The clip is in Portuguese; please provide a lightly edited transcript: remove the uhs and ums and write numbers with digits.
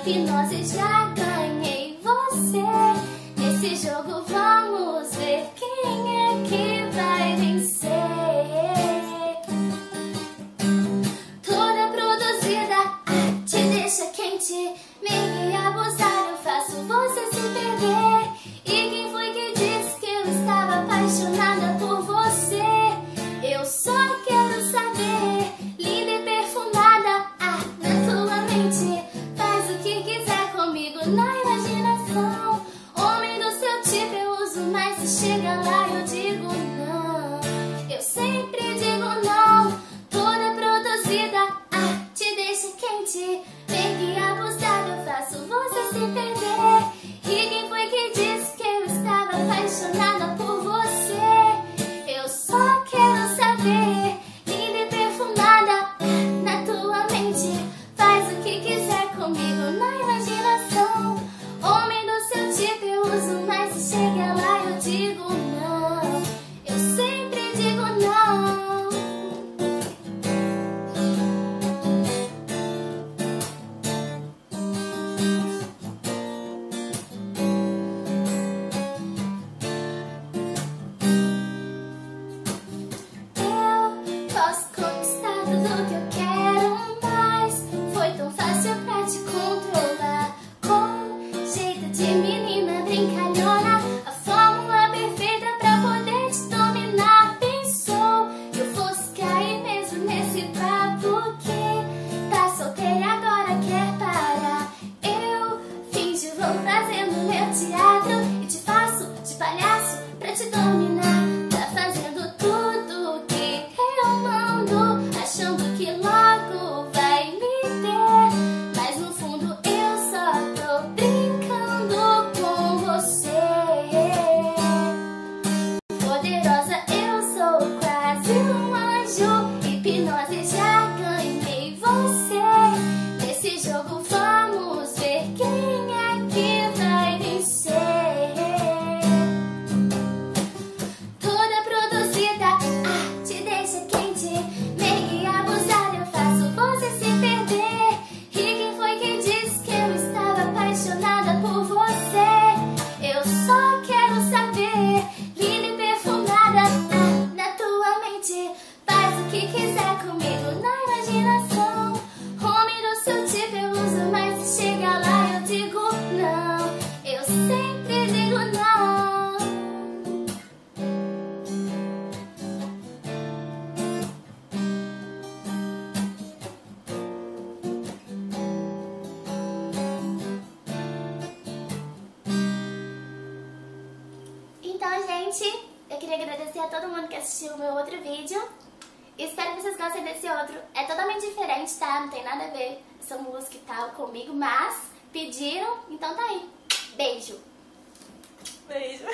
hipnose, já ganhei você. Nesse jogo vamos ver quem é que vai vencer. Toda produzida, te deixa quente. Meio abusar, eu faço você se perder. E quem foi que disse que eu estava apaixonada por você? Eu só quero saber. Linda e perfumada, na tua mente. Faz o que quiser comigo na imaginação. Homem do seu tipo eu uso, mas se chega lá eu digo não. Eu sempre digo não. Toda produzida, te deixa quente. Vem que abusar, eu faço você se perder. E quem foi que disse que eu estava apaixonada por você? Eu só quero saber. Linda e perfumada, na tua mente. Faz o que quiser comigo na imaginação. Homem do seu tipo eu uso, mas se chega lá eu digo não. Eu sempre digo não. Eu posso conquistar tudo que eu quero, mas foi tão fácil pra te controlar. Com jeito de menina brincalhona, a fórmula perfeita pra poder te dominar. Pensou que eu fosse cair mesmo nesse papo, que tá solteira e agora quer parar. Eu finjo, vou fazendo meu teatro e te faço de palhaço pra te dominar. Tá fazendo tudo que eu mando, achando que logo vai me ter, mas no fundo eu só tô brincando com você. Poderosa eu sou, quase um anjo. Hipnose, já ganhei você. Nesse jogo vamos ver quem é que vai vencer. Toda produzida, te deixa quente. Meio e abusar, eu faço você se perder. E quem foi que disse que eu estava apaixonada por você? Eu só quero saber. Linda e perfumada, na tua mente. Faz o que quiser comigo na imaginação. Homem do seu tipo eu uso, mas se chega lá eu digo não. Eu sempre digo não. Então, gente, eu queria agradecer a todo mundo que assistiu o meu outro vídeo. Espero que vocês gostem desse outro. É totalmente diferente, tá? Não tem nada a ver essa música e tal comigo, mas pediram, então tá aí. Beijo! Beijo.